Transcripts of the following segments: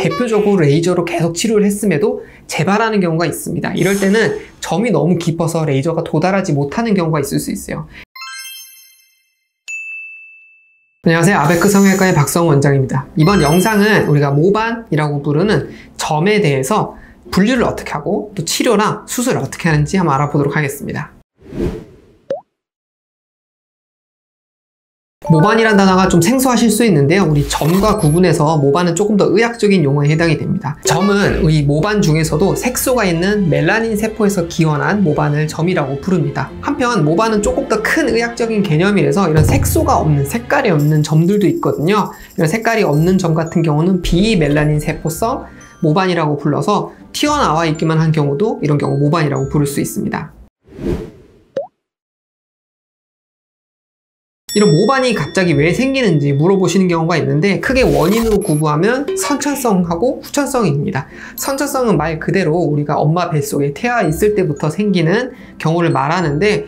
대표적으로 레이저로 계속 치료를 했음에도 재발하는 경우가 있습니다. 이럴 때는 점이 너무 깊어서 레이저가 도달하지 못하는 경우가 있을 수 있어요. 안녕하세요. 아베크 성형외과의 박성우 원장입니다. 이번 영상은 우리가 모반이라고 부르는 점에 대해서 분류를 어떻게 하고 또 치료랑 수술을 어떻게 하는지 한번 알아보도록 하겠습니다. 모반이라는 단어가 좀 생소하실 수 있는데요. 우리 점과 구분해서 모반은 조금 더 의학적인 용어에 해당이 됩니다. 점은 이 모반 중에서도 색소가 있는 멜라닌 세포에서 기원한 모반을 점이라고 부릅니다. 한편 모반은 조금 더 큰 의학적인 개념이라서 이런 색소가 없는, 색깔이 없는 점들도 있거든요. 이런 색깔이 없는 점 같은 경우는 비멜라닌 세포성 모반이라고 불러서 튀어나와 있기만 한 경우도 이런 경우 모반이라고 부를 수 있습니다. 이런 모반이 갑자기 왜 생기는지 물어보시는 경우가 있는데 크게 원인으로 구분하면 선천성하고 후천성입니다. 선천성은 말 그대로 우리가 엄마 뱃속에 태아 있을 때부터 생기는 경우를 말하는데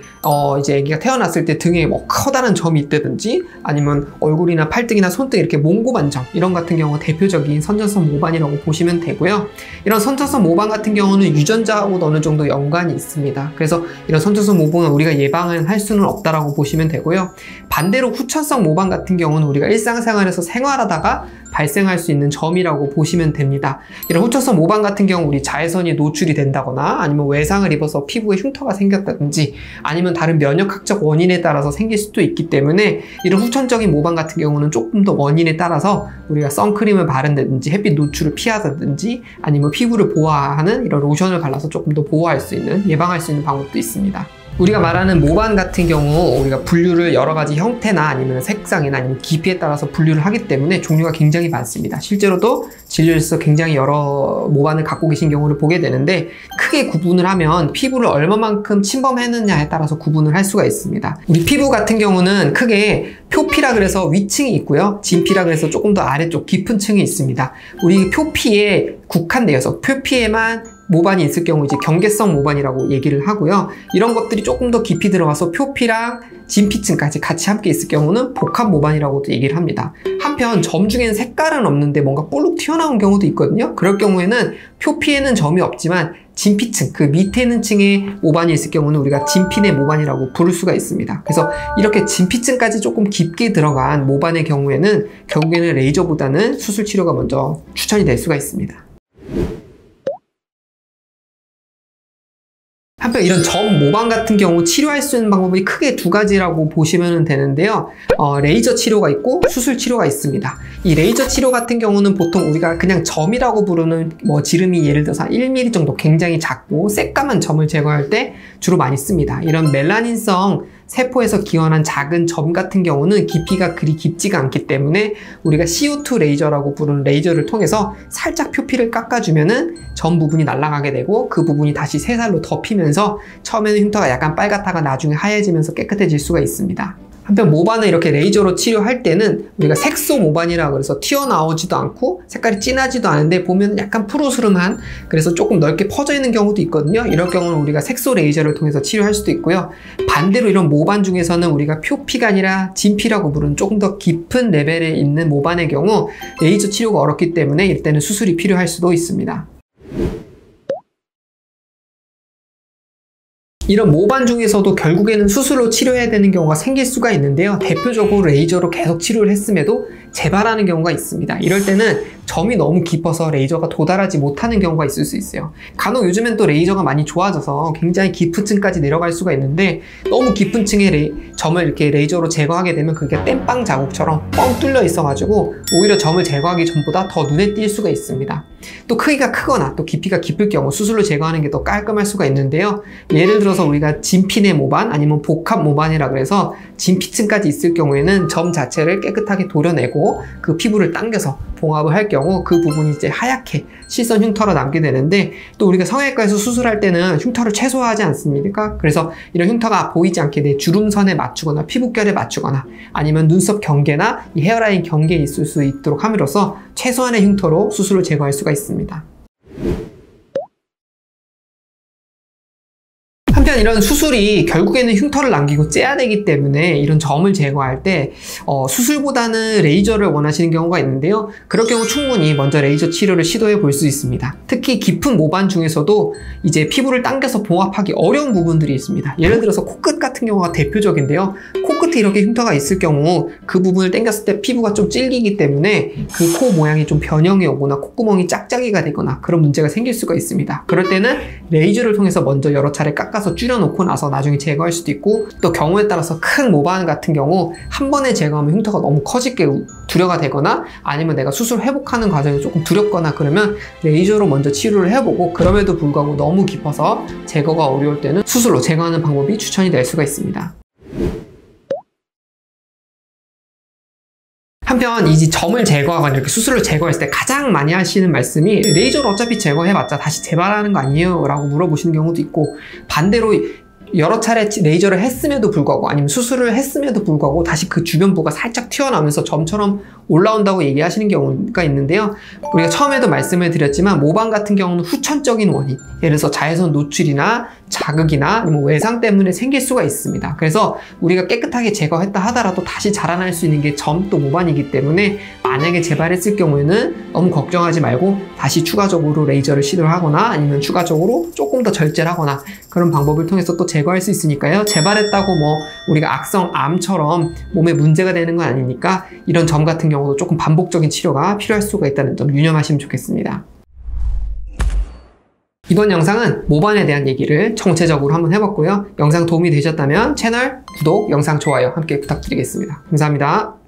이제 아기가 태어났을 때 등에 뭐 커다란 점이 있다든지 아니면 얼굴이나 팔뚝이나 손등 이렇게 몽고반 점 이런 같은 경우가 대표적인 선천성 모반이라고 보시면 되고요. 이런 선천성 모반 같은 경우는 유전자하고도 어느 정도 연관이 있습니다. 그래서 이런 선천성 모반은 우리가 예방을 할 수는 없다라고 보시면 되고요. 반대로 후천성 모반 같은 경우는 우리가 일상생활에서 생활하다가 발생할 수 있는 점이라고 보시면 됩니다. 이런 후천성 모반 같은 경우 우리 자외선이 노출이 된다거나 아니면 외상을 입어서 피부에 흉터가 생겼다든지 아니면 다른 면역학적 원인에 따라서 생길 수도 있기 때문에 이런 후천적인 모반 같은 경우는 조금 더 원인에 따라서 우리가 선크림을 바른다든지 햇빛 노출을 피하다든지 아니면 피부를 보호하는 이런 로션을 발라서 조금 더 보호할 수 있는, 예방할 수 있는 방법도 있습니다. 우리가 말하는 모반 같은 경우 우리가 분류를 여러 가지 형태나 아니면 색상이나 아니면 깊이에 따라서 분류를 하기 때문에 종류가 굉장히 많습니다. 실제로도 진료에서 굉장히 여러 모반을 갖고 계신 경우를 보게 되는데 크게 구분을 하면 피부를 얼마만큼 침범했느냐에 따라서 구분을 할 수가 있습니다. 우리 피부 같은 경우는 크게 표피라 그래서 위층이 있고요. 진피라 그래서 조금 더 아래쪽 깊은 층이 있습니다. 우리 표피에 국한되어서 표피에만 모반이 있을 경우 이제 경계성 모반이라고 얘기를 하고요. 이런 것들이 조금 더 깊이 들어가서 표피랑 진피층까지 같이 함께 있을 경우는 복합 모반이라고도 얘기를 합니다. 한편 점 중에는 색깔은 없는데 뭔가 볼록 튀어나온 경우도 있거든요. 그럴 경우에는 표피에는 점이 없지만 진피층, 그 밑에 있는 층에 모반이 있을 경우는 우리가 진피내 모반이라고 부를 수가 있습니다. 그래서 이렇게 진피층까지 조금 깊게 들어간 모반의 경우에는 결국에는 레이저보다는 수술 치료가 먼저 추천이 될 수가 있습니다. 한편 이런 점 모반 같은 경우 치료할 수 있는 방법이 크게 두 가지라고 보시면 되는데요. 레이저 치료가 있고 수술 치료가 있습니다. 이 레이저 치료 같은 경우는 보통 우리가 그냥 점이라고 부르는 지름이 예를 들어서 1mm 정도 굉장히 작고 새까만 점을 제거할 때 주로 많이 씁니다. 이런 멜라닌성 세포에서 기원한 작은 점 같은 경우는 깊이가 그리 깊지가 않기 때문에 우리가 CO2 레이저라고 부르는 레이저를 통해서 살짝 표피를 깎아주면은 점 부분이 날아가게 되고 그 부분이 다시 새살로 덮이면서 처음에는 흉터가 약간 빨갛다가 나중에 하얘지면서 깨끗해질 수가 있습니다. 한편 모반을 이렇게 레이저로 치료할 때는 우리가 색소 모반이라고 해서 튀어나오지도 않고 색깔이 진하지도 않은데 보면 약간 푸르스름한, 그래서 조금 넓게 퍼져 있는 경우도 있거든요. 이럴 경우는 우리가 색소 레이저를 통해서 치료할 수도 있고요. 반대로 이런 모반 중에서는 우리가 표피가 아니라 진피라고 부르는 조금 더 깊은 레벨에 있는 모반의 경우 레이저 치료가 어렵기 때문에 이때는 수술이 필요할 수도 있습니다. 이런 모반 중에서도 결국에는 수술로 치료해야 되는 경우가 생길 수가 있는데요. 대표적으로 레이저로 계속 치료를 했음에도 재발하는 경우가 있습니다. 이럴 때는 점이 너무 깊어서 레이저가 도달하지 못하는 경우가 있을 수 있어요. 간혹 요즘엔 또 레이저가 많이 좋아져서 굉장히 깊은 층까지 내려갈 수가 있는데 너무 깊은 층에 점을 이렇게 레이저로 제거하게 되면 그게 땜빵 자국처럼 뻥 뚫려 있어가지고 오히려 점을 제거하기 전보다 더 눈에 띌 수가 있습니다. 또 크기가 크거나 또 깊이가 깊을 경우 수술로 제거하는 게 더 깔끔할 수가 있는데요. 예를 들어서 우리가 진피내 모반 아니면 복합 모반이라 그래서 진피층까지 있을 경우에는 점 자체를 깨끗하게 도려내고 그 피부를 당겨서 봉합을 할 경우 그 부분이 이제 하얗게 실선 흉터로 남게 되는데, 또 우리가 성형외과에서 수술할 때는 흉터를 최소화하지 않습니까? 그래서 이런 흉터가 보이지 않게 내 주름선에 맞추거나 피부결에 맞추거나 아니면 눈썹 경계나 이 헤어라인 경계에 있을 수 있도록 함으로써 최소한의 흉터로 수술을 제거할 수가 있습니다. 한편 이런 수술이 결국에는 흉터를 남기고 째야 되기 때문에 이런 점을 제거할 때 수술보다는 레이저를 원하시는 경우가 있는데요. 그럴 경우 충분히 먼저 레이저 치료를 시도해 볼 수 있습니다. 특히 깊은 모반 중에서도 이제 피부를 당겨서 봉합하기 어려운 부분들이 있습니다. 예를 들어서 코끝 같은 경우가 대표적인데요. 코끝에 이렇게 흉터가 있을 경우 그 부분을 당겼을 때 피부가 좀 질기기 때문에 그 코 모양이 좀 변형이 오거나 콧구멍이 짝짝이가 되거나 그런 문제가 생길 수가 있습니다. 그럴 때는 레이저를 통해서 먼저 여러 차례 깎아서 줄여놓고 나서 나중에 제거할 수도 있고, 또 경우에 따라서 큰 모반 같은 경우 한 번에 제거하면 흉터가 너무 커지게 두려가 되거나 아니면 내가 수술 회복하는 과정이 조금 두렵거나 그러면 레이저로 먼저 치료를 해보고, 그럼에도 불구하고 너무 깊어서 제거가 어려울 때는 수술로 제거하는 방법이 추천이 될 수가 있습니다. 한편 이 점을 제거하거나 이렇게 수술을 제거했을 때 가장 많이 하시는 말씀이 레이저로 어차피 제거해봤자 다시 재발하는 거 아니에요? 라고 물어보시는 경우도 있고, 반대로 여러 차례 레이저를 했음에도 불구하고 아니면 수술을 했음에도 불구하고 다시 그 주변부가 살짝 튀어나오면서 점처럼 올라온다고 얘기하시는 경우가 있는데요. 우리가 처음에도 말씀을 드렸지만 모반 같은 경우는 후천적인 원인, 예를 들어서 자외선 노출이나 자극이나 아니면 외상 때문에 생길 수가 있습니다. 그래서 우리가 깨끗하게 제거했다 하더라도 다시 자라날 수 있는 게 점 또 모반이기 때문에 만약에 재발했을 경우에는 너무 걱정하지 말고 다시 추가적으로 레이저를 시도를 하거나 아니면 추가적으로 조금 더 절제를 하거나 그런 방법을 통해서 또 제거할 수 있으니까요. 재발했다고 뭐 우리가 악성 암처럼 몸에 문제가 되는 건 아니니까 이런 점 같은 경우도 조금 반복적인 치료가 필요할 수가 있다는 점 유념하시면 좋겠습니다. 이번 영상은 모반에 대한 얘기를 총체적으로 한번 해봤고요. 영상 도움이 되셨다면 채널 구독, 영상 좋아요 함께 부탁드리겠습니다. 감사합니다.